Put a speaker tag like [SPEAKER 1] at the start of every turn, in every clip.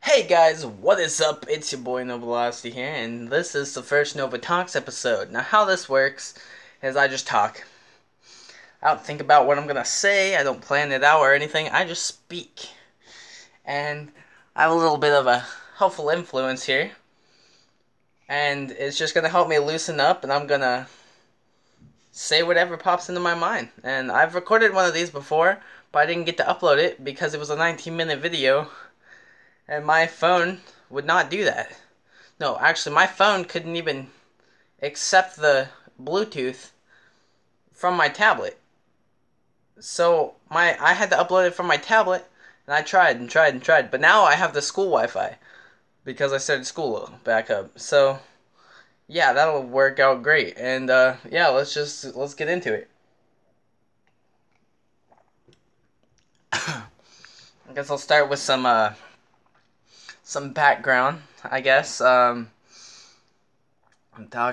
[SPEAKER 1] Hey guys, what is up? It's your boy Novelocity here, and this is the first Nova Talks episode. Now, how this works is I just talk. I don't think about what I'm gonna say, I don't plan it out or anything, I just speak. And I have a little bit of a helpful influence here, and it's just gonna help me loosen up, and I'm gonna say whatever pops into my mind. And I've recorded one of these before, but I didn't get to upload it because it was a 19-minute video, and my phone would not do that. No, actually, my phone couldn't even accept the Bluetooth from my tablet. So I had to upload it from my tablet, and I tried and tried and tried. But now I have the school Wi-Fi because I started school back up. So yeah, that'll work out great. And yeah, let's get into it. I guess I'll start with some background. I guess talk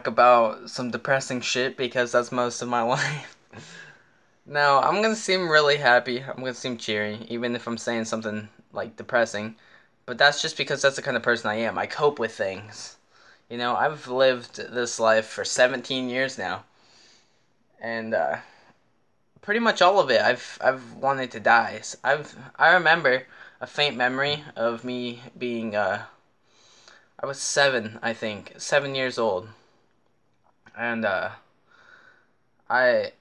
[SPEAKER 1] about some depressing shit because that's most of my life. No, I'm gonna seem really happy. I'm gonna seem cheery, even if I'm saying something like depressing. But that's just because that's the kind of person I am. I cope with things. You know, I've lived this life for 17 years now, and pretty much all of it, I've wanted to die. I remember a faint memory of me being I was 7, I think, 7 years old, and I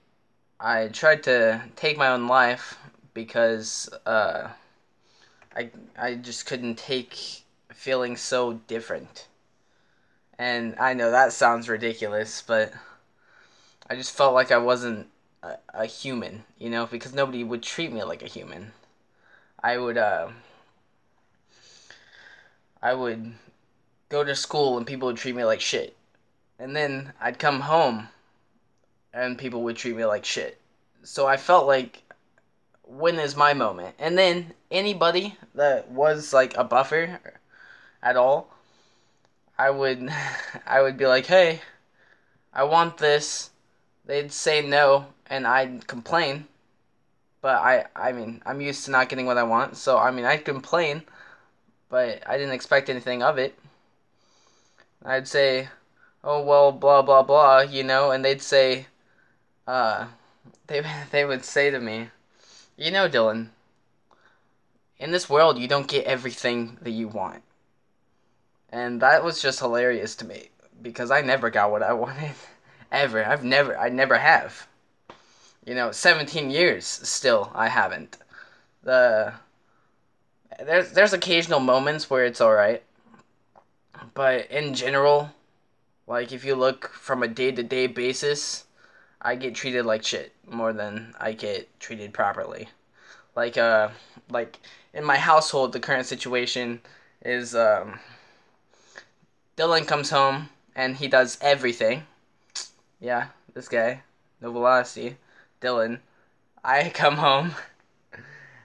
[SPEAKER 1] I tried to take my own life because I just couldn't take feeling so different. And I know that sounds ridiculous, but I just felt like I wasn't a human, you know, because nobody would treat me like a human. I would I would go to school and people would treat me like shit. And then I'd come home and people would treat me like shit. So I felt like when is my moment? And then anybody that was like a buffer at all, I would I would be like, "Hey, I want this." They'd say no and I'd complain, but I mean, I'm used to not getting what I want, so I mean, I'd complain, but I didn't expect anything of it. I'd say, "Oh, well, blah blah blah," and they'd say uh they they would say to me, "You know, Dylan, in this world you don't get everything that you want." And that was just hilarious to me because I never got what I wanted ever. I never have. 17 years still I haven't. The there's occasional moments where it's all right, but in general, like if you look from a day-to-day basis, I get treated like shit more than I get treated properly. Like like in my household, the current situation is Dylan comes home and he does everything. Yeah, this guy, no velocity, Dylan. I come home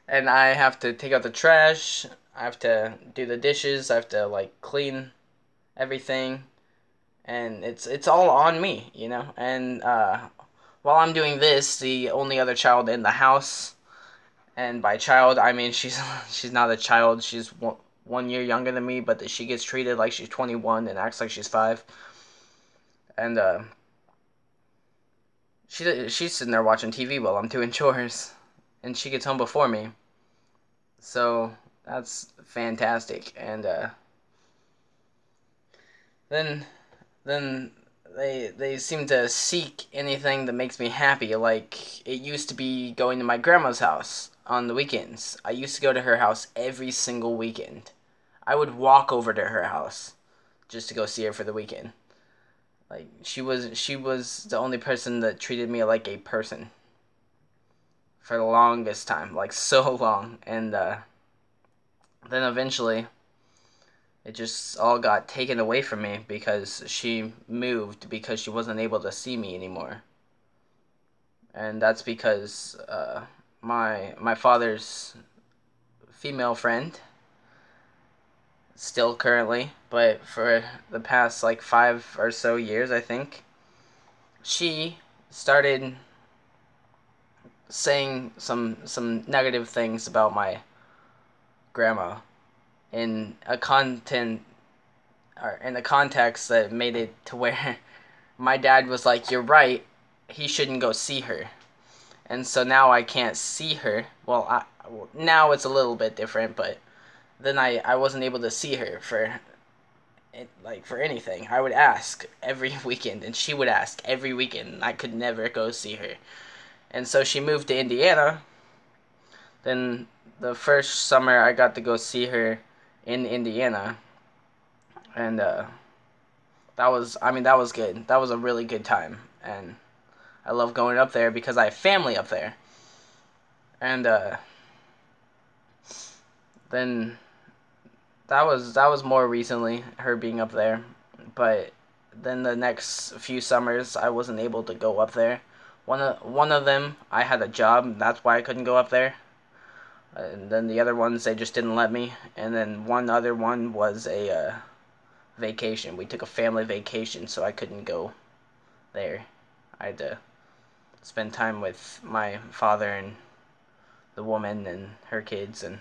[SPEAKER 1] and I have to take out the trash. I have to do the dishes. I have to like clean everything, and it's all on me, And while I'm doing this, the only other child in the house, and by child I mean she's she's not a child. She's one year younger than me, but she gets treated like she's 21 and acts like she's 5. And she's sitting there watching TV while I'm doing chores, and she gets home before me. So that's fantastic. And then then they seem to seek anything that makes me happy. Like it used to be going to my grandma's house on the weekends. I used to go to her house every single weekend. I would walk over to her house just to go see her for the weekend. Like she was the only person that treated me like a person for the longest time, like so long. And then eventually it just all got taken away from me because she moved because she wasn't able to see me anymore. And that's because my father's female friend, still currently, but for the past like 5 or so years, I think, she started saying some negative things about my grandma. in a content or in a context that made it to where my dad was like, "You're right. He shouldn't go see her." And so now I can't see her. Well, now it's a little bit different, but then I wasn't able to see her for for anything. I would ask every weekend, and she would ask every weekend, and I could never go see her. And so she moved to Indiana. Then the first summer I got to go see her in Indiana, and that was good. That was a really good time, and I love going up there because I have family up there. And then that was more recently, her being up there, but then the next few summers I wasn't able to go up there. One of them I had a job, that's why I couldn't go up there. And then the other ones they just didn't let me. And then one other one was a vacation. We took a family vacation, so I couldn't go there. I had to spend time with my father and the woman and her kids. And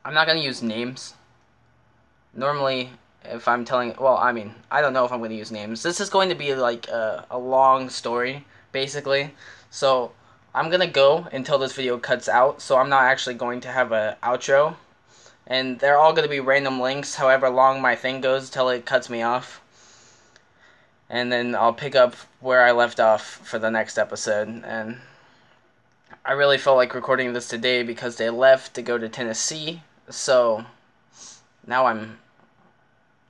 [SPEAKER 1] I'm not gonna use names. Normally, if I'm telling, well, I mean, I don't know if I'm gonna use names. This is going to be like a long story, basically. So I'm gonna go until this video cuts out. So I'm not actually going to have a outro, and they're all gonna be random links, however long my thing goes till it cuts me off. And then I'll pick up where I left off for the next episode. And I really felt like recording this today because they left to go to Tennessee. So now I'm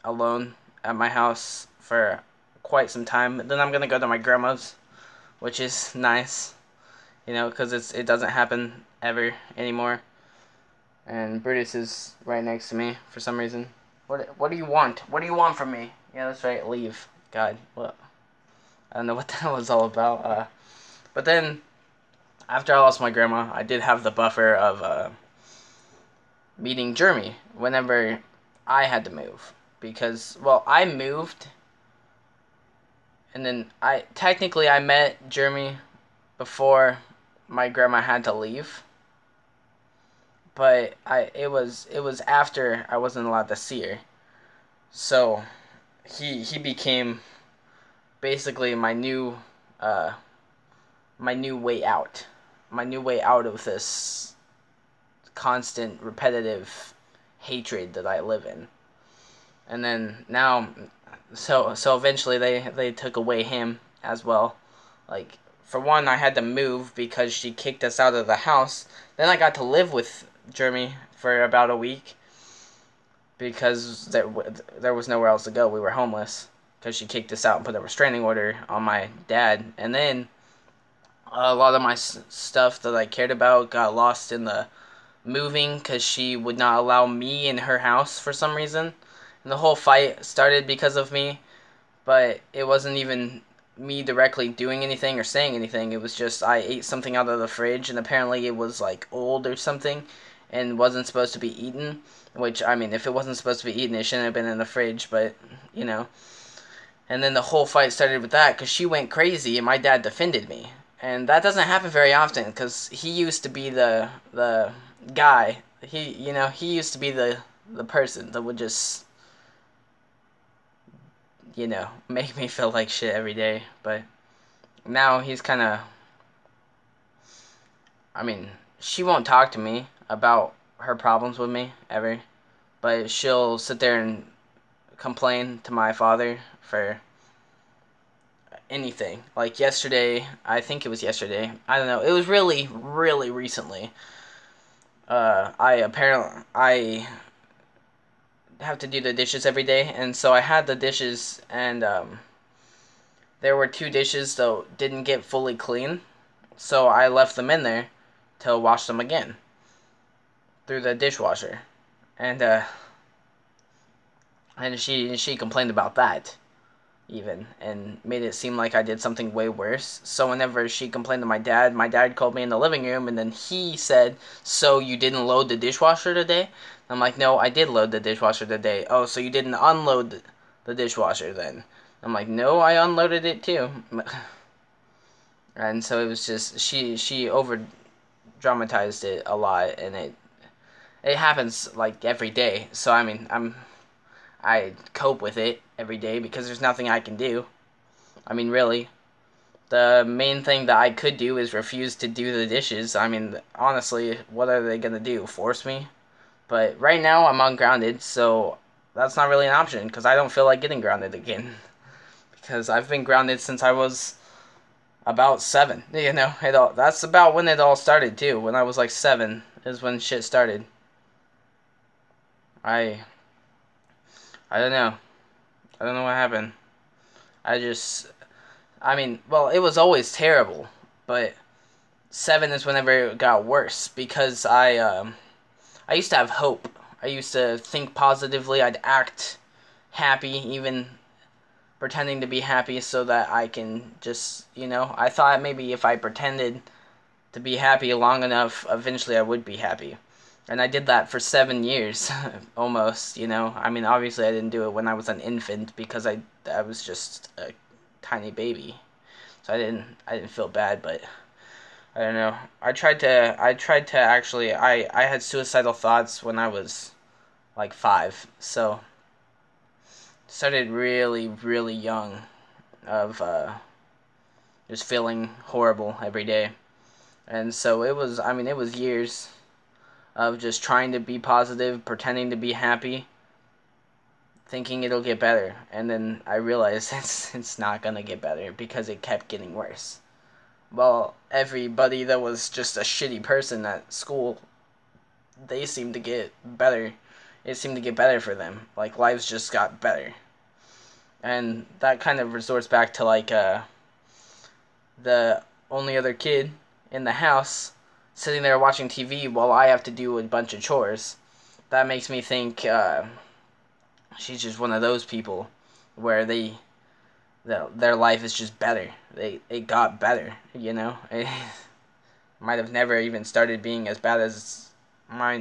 [SPEAKER 1] alone at my house for quite some time. Then I'm gonna go to my grandma's, which is nice, because it doesn't happen ever anymore. And Brutus is right next to me for some reason. What do you want? What do you want from me? Yeah, that's right. Leave. God, what? I don't know what that was all about. But then after I lost my grandma, I did have the buffer of meeting Jeremy whenever I had to move. Because, well, I moved, and then I met Jeremy before my grandma had to leave. But it was after I wasn't allowed to see her. So he became basically my new way out. My new way out of this constant repetitive hatred that I live in. And then now, so eventually they took away him as well. Like, for one, I had to move because she kicked us out of the house. Then I got to live with Jeremy for about a week because there was nowhere else to go. We were homeless because she kicked us out and put a restraining order on my dad. And then a lot of my stuff that I cared about got lost in the moving because she would not allow me in her house for some reason. And the whole fight started because of me, but it wasn't even me directly doing anything or saying anything. It was just I ate something out of the fridge, and apparently it was like old or something and wasn't supposed to be eaten. Which, I mean, if it wasn't supposed to be eaten, it shouldn't have been in the fridge, but, And then the whole fight started with that because she went crazy and my dad defended me. And that doesn't happen very often because he used to be the guy. He used to be the person that would just make me feel like shit every day. But now he's kind of, I mean, she won't talk to me about her problems with me ever, but she'll sit there and complain to my father for anything. Like yesterday, I think it was yesterday. I don't know. It was really, really recently. I have to do the dishes every day, and so I had the dishes, and there were two dishes that didn't get fully clean, so I left them in there to wash them again through the dishwasher, and she complained about that even and made it seem like I did something way worse. So whenever she complained to my dad called me in the living room, and then he said, "So you didn't load the dishwasher today?" I'm like, "No, I did load the dishwasher today." "Oh, so you didn't unload the dishwasher then?" I'm like, "No, I unloaded it too." And so it was just she over dramatized it a lot, and it happens like every day. So I mean, I cope with it every day because there's nothing I can do. I mean, really, the main thing that I could do is refuse to do the dishes. I mean, honestly, what are they gonna do? Force me? But right now I'm ungrounded, so that's not really an option because I don't feel like getting grounded again. Because I've been grounded since I was about 7. You know, that's about when it all started too. When I was like 7 is when shit started. I I don't know. I don't know what happened. I just I mean, well, it was always terrible, but 7 is whenever it got worse because I used to have hope. I used to think positively. I'd act happy, even pretending to be happy so that I can just, I thought maybe if I pretended to be happy long enough, eventually I would be happy. And I did that for 7 years, almost, I mean, obviously I didn't do it when I was an infant because I was just a tiny baby. So I didn't feel bad, but I don't know. I tried to actually, I had suicidal thoughts when I was like 5. So started really, really young of just feeling horrible every day. And so I mean, it was years of just trying to be positive, pretending to be happy, thinking it'll get better. And then I realized it's not going to get better because it kept getting worse. Well, everybody that was just a shitty person at school, they seemed to get better. It seemed to get better for them. Like, lives just got better. And that kind of resorts back to, like, the only other kid in the house sitting there watching TV while I have to do a bunch of chores. That makes me think she's just one of those people where their life is just better. They got better, It might have never even started being as bad as mine.